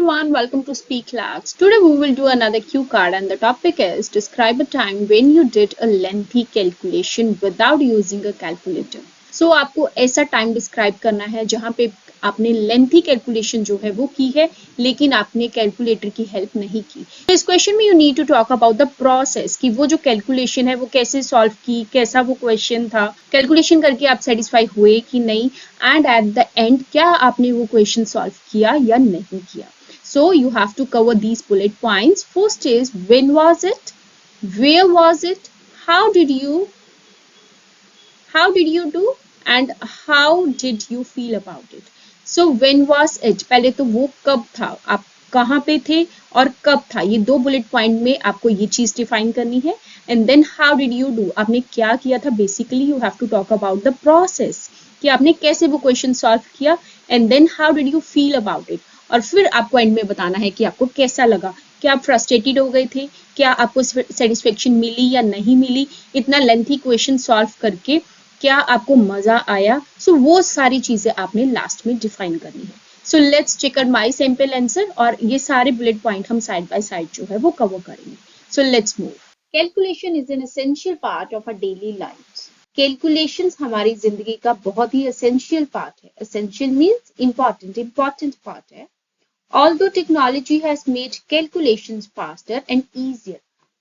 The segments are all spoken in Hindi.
everyone, welcome to Speak Labs. Today we will do another cue card and the topic is describe a time when you did a lengthy calculation without using a calculator. So आपको ऐसा टाइम डिस्क्राइब करना है जहाँ पे आपने लेंथी कैलकुलेशन जो है वो की है लेकिन आपने कैलकुलेटर की हेल्प नहीं की. तो इस क्वेश्चन में you need to talk about the process कि वो जो कैलकुलेशन है वो कैसे सॉल्व की, कैसा वो क्वेश्चन था, कैलकुलेशन करके आप सेटिस्फाई हुए कि नहीं, एंड एट द एंड क्या आपने वो क्वेश्चन सॉल्व किया या नहीं किया. So you have to cover these bullet points. First is when was it, where was it, how did you do, and how did you feel about it. So when was it, पहले तो वो कब था, आप कहाँ पे थे और कब था, ये दो बुलेट पॉइंट में आपको ये चीज डिफाइन करनी है. And then how did you do, आपने क्या किया था. Basically you have to talk about the process कि आपने कैसे वो क्वेश्चन सॉल्व किया. And then how did you feel about it, और फिर आपको एंड में बताना है कि आपको कैसा लगा. क्या आप फ्रस्ट्रेटेड हो गए थे, क्या आपको सेटिस्फेक्शन मिली या नहीं मिली, इतना लेंथी क्वेश्चन सॉल्व करके क्या आपको मजा आया. सो वो सारी चीजें आपने लास्ट में डिफाइन करनी है. So let's check out my sample answer, और ये सारे बुलेट पॉइंट हम साइड बाय साइड जो है वो कवर करेंगे. So let's move. Calculation is an essential part of a daily life. Calculations हमारी जिंदगी का बहुत ही एसेंशियल पार्ट है. एसेंशियल मींस इंपॉर्टेंट पार्ट है. Although technology has made calculations faster and easier,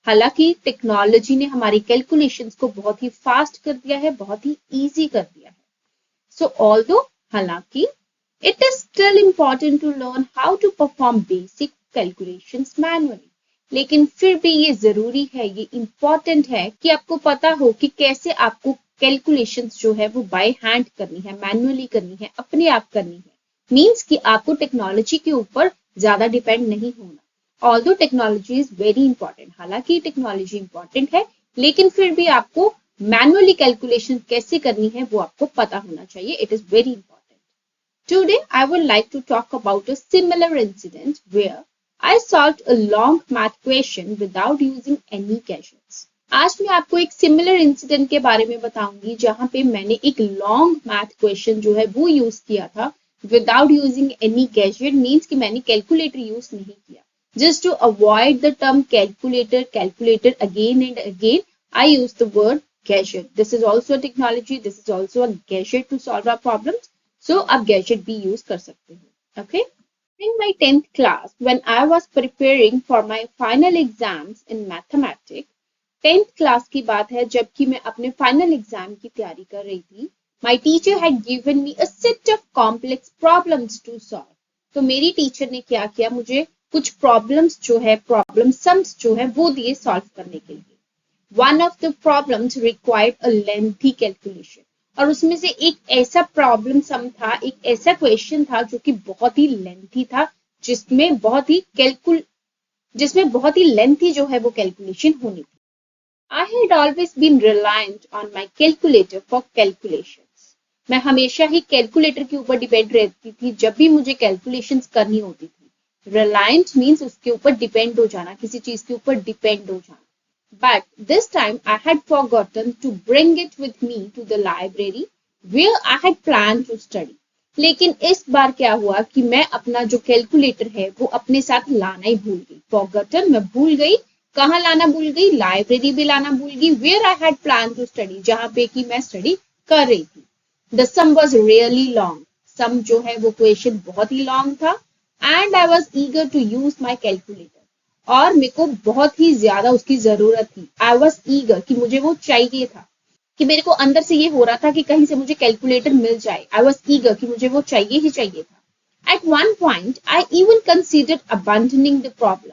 हालांकि टेक्नोलॉजी ने हमारी कैलकुलेशंस को बहुत ही फास्ट कर दिया है, बहुत ही इजी कर दिया है. सो ऑल्दो हालांकि it is still important to learn how to perform basic calculations manually. लेकिन फिर भी ये जरूरी है, ये इंपॉर्टेंट है कि आपको पता हो कि कैसे आपको कैलकुलेशंस जो है वो बाय हैंड करनी है, मैनुअली करनी है, अपने आप करनी है. मीन्स कि आपको टेक्नोलॉजी के ऊपर ज्यादा डिपेंड नहीं होना. Although technology is very important, हालांकि टेक्नोलॉजी इंपॉर्टेंट है लेकिन फिर भी आपको मैनुअली कैलकुलेशन कैसे करनी है वो आपको पता होना चाहिए. It is very important. Today I would like to talk about a similar incident where I solved a long math question without using any gadgets. आज मैं आपको एक सिमिलर इंसिडेंट के बारे में बताऊंगी जहां पे मैंने एक लॉन्ग मैथ क्वेश्चन जो है वो यूज किया था without using any gadget. means कि मैंने कैलकुलेटर यूज नहीं किया. Just to avoid the term calculator again and again, I use the word gadget. This is also a technology, this is also a gadget to solve our problems. So आप gadget भी use कर सकते हो. Okay? In my 10th class, when I was preparing for my final exams in mathematics, 10th class की बात है जबकि मैं अपने फाइनल एग्जाम की तैयारी कर रही थी. My teacher had given me a set of complex problems to solve. तो मेरी टीचर ने क्या किया, मुझे कुछ प्रॉब्लम्स जो है, प्रॉब्लम सम्स जो है वो दिए सॉल्व करने के लिए. One of the problems required a lengthy calculation. और उसमें से एक ऐसा प्रॉब्लम सम था, एक ऐसा क्वेश्चन था जो कि बहुत ही लेंथी था, जिसमें बहुत ही लेंथी जो है वो कैलकुलेशन होनी थी. I had always been reliant on my calculator for calculations. मैं हमेशा ही कैलकुलेटर के ऊपर डिपेंड रहती थी जब भी मुझे कैलकुलेशंस करनी होती थी. रिलायंट मीन्स उसके ऊपर डिपेंड हो जाना, किसी चीज के ऊपर डिपेंड हो जाना. But this time I had forgotten to bring it with me to the library where I had plan to study. लेकिन इस बार क्या हुआ कि मैं अपना जो कैलकुलेटर है वो अपने साथ लाना ही भूल गई. फॉरगॉटन, मैं भूल गई. कहाँ लाना भूल गई, लाइब्रेरी भी लाना भूल गई. Where I had plan to study, जहां पे कि मैं स्टडी कर रही थी. The sum was really long. Sum जो है वो क्वेश्चन बहुत ही लॉन्ग था. And I was eager to use my calculator. और मेरे को बहुत ही ज्यादा उसकी जरूरत थी. I was eager कि मुझे वो चाहिए था, कि मेरे को अंदर से ये हो रहा था कि कहीं से मुझे कैलकुलेटर मिल जाए. I was eager कि मुझे वो चाहिए ही चाहिए था. At one point, I even considered abandoning the problem.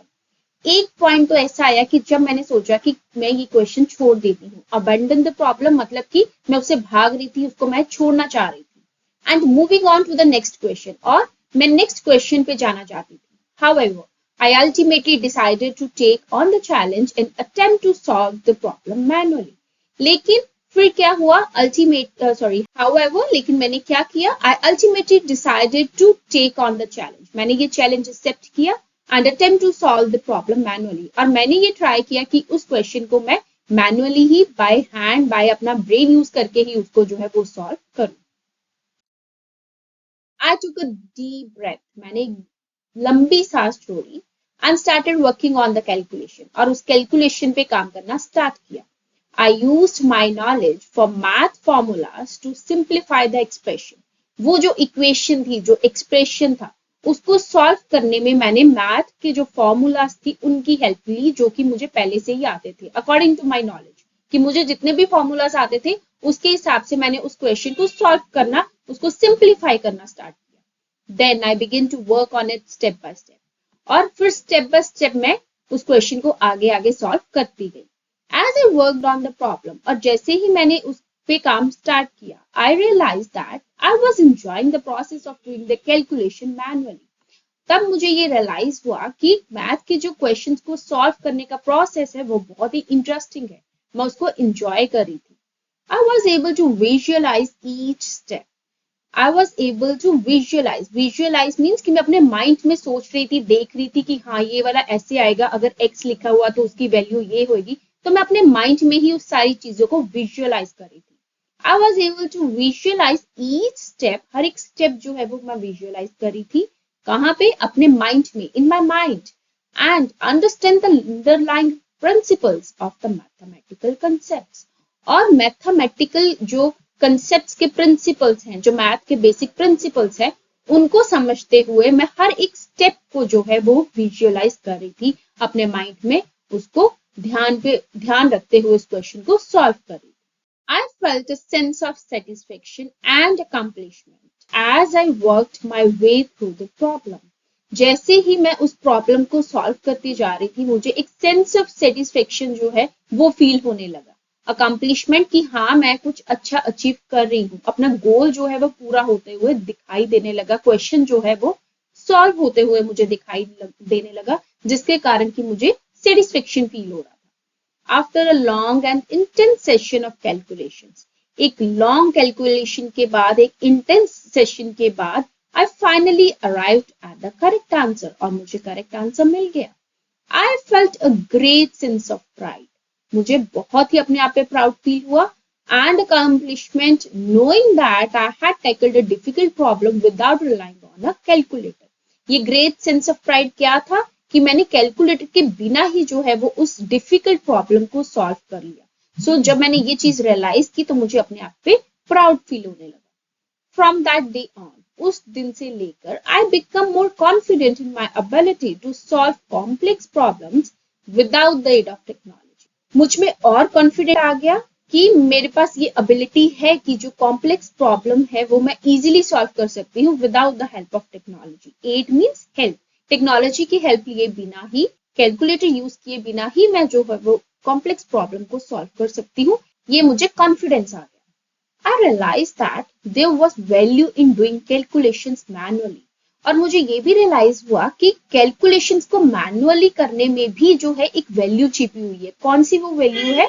एक पॉइंट तो ऐसा आया कि जब मैंने सोचा कि मैं ये क्वेश्चन छोड़ देती हूँ. अबंडन द प्रॉब्लम मतलब कि मैं उससे भाग रही थी, उसको मैं छोड़ना चाह रही थी. And moving on to the next question, और मैं नेक्स्ट क्वेश्चन पे जाना चाहती थी. However, I ultimately decided to take on the challenge and attempt to solve the problem manually. लेकिन फिर क्या हुआ, लेकिन मैंने क्या किया, I ultimately decided to take on the challenge. मैंने ये चैलेंज एक्सेप्ट किया and attempt to solve the problem manually. और मैंने ये ट्राई किया कि उस क्वेश्चन को मैं मैनुअली ही बाय हैंड, बाय अपना ब्रेन यूज करके ही उसको जो है वो सॉल्व करूं. I took a deep breath. मैंने लंबी सा story and started working on the calculation, और उस कैलकुलेशन पे काम करना स्टार्ट किया. I used my knowledge for math formulas to simplify the expression. वो जो इक्वेशन थी, जो एक्सप्रेशन था, उसको सॉल्व करने में मैंने मैथ के जो फॉर्मूलाज थी उनकी हेल्प ली, जो कि मुझे पहले से ही आते थे. अकॉर्डिंग टू माय नॉलेज, कि मुझे जितने भी फॉर्मूलाज आते थे उसके हिसाब से मैंने उस क्वेश्चन को सॉल्व करना, उसको सिंप्लीफाई करना स्टार्ट किया. Then I begin to work on it step by step, और फिर स्टेप बाय स्टेप मैं उस क्वेश्चन को आगे आगे सॉल्व करती गई. As I worked on the problem, और जैसे ही मैंने उस पे काम स्टार्ट किया, I realized that I was enjoying the process of doing the calculation manually. तब मुझे ये रियलाइज हुआ कि मैथ के जो क्वेश्चंस को सॉल्व करने का प्रोसेस है वो बहुत ही इंटरेस्टिंग है. मैं उसको एंजॉय कर रही थी. I was able to visualize each step. I was able to visualize. Visualize means कि मैं अपने माइंड में सोच रही थी, देख रही थी कि हाँ ये वाला ऐसे आएगा, अगर x लिखा हुआ तो उसकी वैल्यू ये होगी. तो मैं अपने माइंड में ही उस सारी चीजों को विजुअलाइज कर रही थी. I was able to visualise each step. हर एक स्टेप जो है वो मैं विजुअलाइज कर रही थी. कहाँ पे? अपने माइंड में, in my mind. And understand the underlying principles of the mathematical concepts. और मैथमेटिकल जो कंसेप्ट्स के प्रिंसिपल्स हैं, जो मैथ के बेसिक प्रिंसिपल्स हैं, उनको समझते हुए मैं हर एक स्टेप को जो है वो विजुअलाइज कर रही थी अपने माइंड में. उसको ध्यान रखते हुए इस क्वेश्चन को सॉल्व करें. I felt a sense of satisfaction and accomplishment as I worked my way through the problem. जैसे ही मैं उस प्रॉब्लम को सॉल्व करती जा रही थी, मुझे एक सेंस ऑफ सेटिस्फेक्शन जो है वो फील होने लगा. अकम्पलिशमेंट कि हाँ मैं कुछ अच्छा अचीव कर रही हूँ, अपना गोल जो है वो पूरा होते हुए दिखाई देने लगा. क्वेश्चन जो है वो सॉल्व होते हुए मुझे दिखाई देने लगा, जिसके कारण कि मुझे सेटिस्फेक्शन फील हो रहा था. After a long and intense session of calculations, एक लॉन्ग कैलकुलेशन के बाद, एक इंटेंस सेशन के बाद, I finally arrived at the correct answer, और मुझे करेक्ट आंसर मिल गया. I felt a great sense of pride. मुझे बहुत ही अपने आप पे प्राउड फील हुआ. And accomplishment knowing that I had tackled a difficult problem without relying on a calculator. ये ग्रेट सेंस ऑफ प्राइड क्या था? कि मैंने कैलकुलेटर के बिना ही जो है वो उस डिफिकल्ट प्रॉब्लम को सॉल्व कर लिया. सो जब मैंने ये चीज रियलाइज की तो मुझे अपने आप पे प्राउड फील होने लगा. फ्रॉम दैट डे ऑन, उस दिन से लेकर, I become more confident in my ability to solve complex problems without the aid of technology. मुझ में और कॉन्फिडेंट आ गया कि मेरे पास ये एबिलिटी है कि जो कॉम्प्लेक्स प्रॉब्लम है वो मैं इजीली सॉल्व कर सकती हूँ without the help of technology. Aid means help. Technology की हेल्प लिए बिना ही, कैलकुलेटर यूज किए बिना ही मैं जो है वो कॉम्प्लेक्स प्रॉब्लम को सॉल्व कर सकती हूँ. ये मुझे कॉन्फिडेंस आ गया. I realise that there was value in doing calculations manually. और मुझे ये भी रियलाइज हुआ कि कैलकुलेशंस को मैनुअली करने में भी जो है एक वैल्यू छिपी हुई है. कौन सी वो वैल्यू है?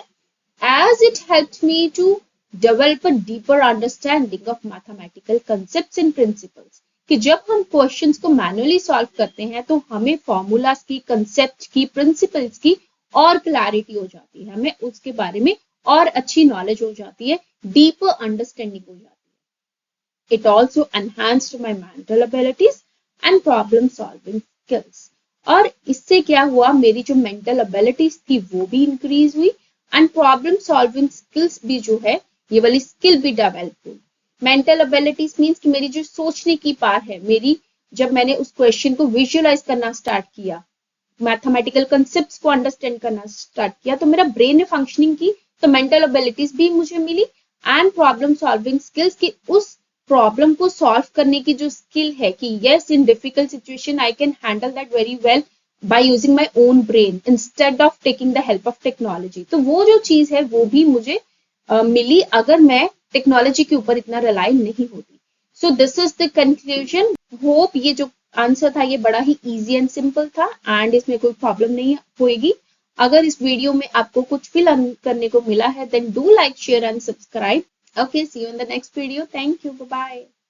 As it helped me to develop a deeper understanding of mathematical concepts and principles. कि जब हम क्वेश्चंस को मैनुअली सॉल्व करते हैं तो हमें फॉर्मूलाज की, कंसेप्ट की, प्रिंसिपल्स की और क्लैरिटी हो जाती है. हमें उसके बारे में और अच्छी नॉलेज हो जाती है, डीपर अंडरस्टैंडिंग हो जाती है. It also enhanced my mental abilities and problem solving skills. और इससे क्या हुआ? मेरी जो मेंटल एबिलिटीज थी वो भी इंक्रीज हुई, एंड प्रॉब्लम सॉल्विंग स्किल्स भी जो है, ये वाली स्किल भी डेवलप हुई. मेंटल एबिलिटीज मीन्स कि मेरी जो सोचने की पावर है, मेरी, जब मैंने उस क्वेश्चन को विजुअलाइज करना स्टार्ट किया, मैथमेटिकल कंसेप्ट्स को अंडरस्टैंड करना स्टार्ट किया, तो मेरा ब्रेन ने फंक्शनिंग की, तो मेंटल एबिलिटीज भी मुझे मिली. एंड प्रॉब्लम सॉल्विंग स्किल्स की, उस प्रॉब्लम को सॉल्व करने की जो स्किल है कि yes, in difficult situation I can handle that very well by using my own brain instead of taking the help of technology. तो वो जो चीज है वो भी मुझे मिली अगर मैं टेक्नोलॉजी के ऊपर इतना रिलाई नहीं होती. So this is the conclusion. Hope ये जो आंसर था ये बड़ा ही इजी एंड सिंपल था, एंड इसमें कोई प्रॉब्लम नहीं होगी. अगर इस वीडियो में आपको कुछ भी लर्न करने को मिला है, then do like, share and subscribe. Okay, see you in the next video. Thank you, bye bye.